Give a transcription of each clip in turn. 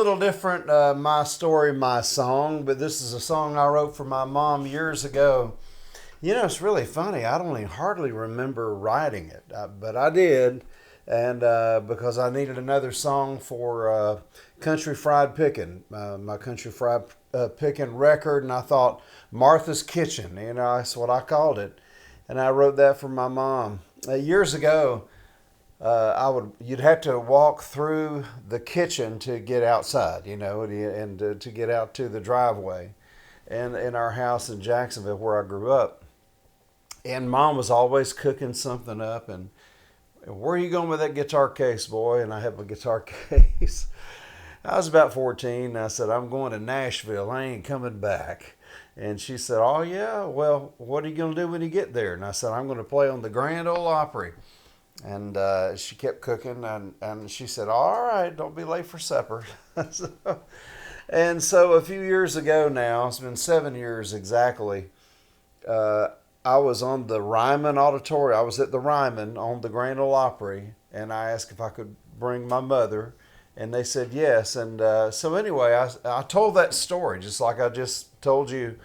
little different, my story, my song, but this is a song I wrote for my mom years ago. You know, it's really funny. I don't even hardly remember writing it, but I did, and because I needed another song for Country Fried Pickin', my Country Fried Pickin' record, and I thought Martha's Kitchen, you know, that's what I called it, and I wrote that for my mom. Years ago, you'd have to walk through the kitchen to get outside, you know, and to get out to the driveway, and in our house in Jacksonville where I grew up. And mom was always cooking something up, and where are you going with that guitar case, boy? And I have a guitar case. I was about 14, and I said, I'm going to Nashville. I ain't coming back. And she said, oh, yeah? Well, what are you going to do when you get there? And I said, I'm going to play on the Grand Ole Opry. And she kept cooking, and she said, all right, don't be late for supper. And so a few years ago now, it's been 7 years exactly, I was on the Ryman Auditorium. I was at the Ryman on the Grand Ole Opry, and I asked if I could bring my mother, and they said yes. And so anyway, I told that story just like I just told you,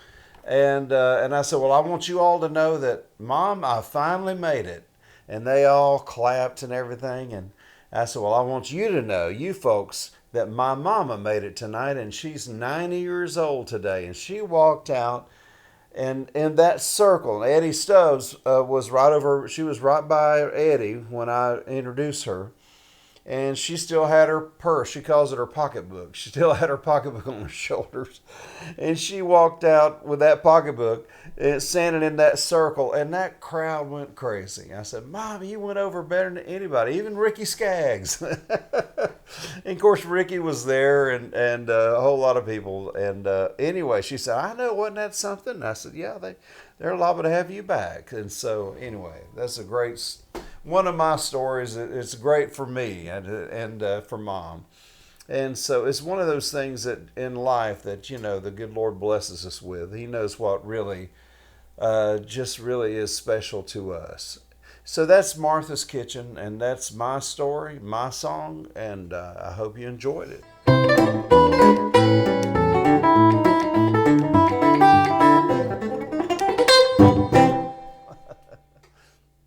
and I said, well, I want you all to know that, Mom, I finally made it. And they all clapped and everything, and I said, well, I want you to know, you folks, that my mama made it tonight, and she's 90 years old today, and she walked out. And in that circle, Eddie Stubbs was right over, she was right by Eddie when I introduced her. And she still had her purse. She calls it her pocketbook. She still had her pocketbook on her shoulders. And she walked out with that pocketbook, standing in that circle, and that crowd went crazy. I said, Mom, you went over better than anybody, even Ricky Skaggs. And of course, Ricky was there, and a whole lot of people. And anyway, she said, I know, wasn't that something? And I said, yeah, they're liable to have you back. And so anyway, that's a great, one of my stories. It's great for me and for Mom. And so it's one of those things that in life that, you know, the good Lord blesses us with. He knows what really, just really is special to us. So that's Martha's Kitchen, and that's my story, my song, and I hope you enjoyed it.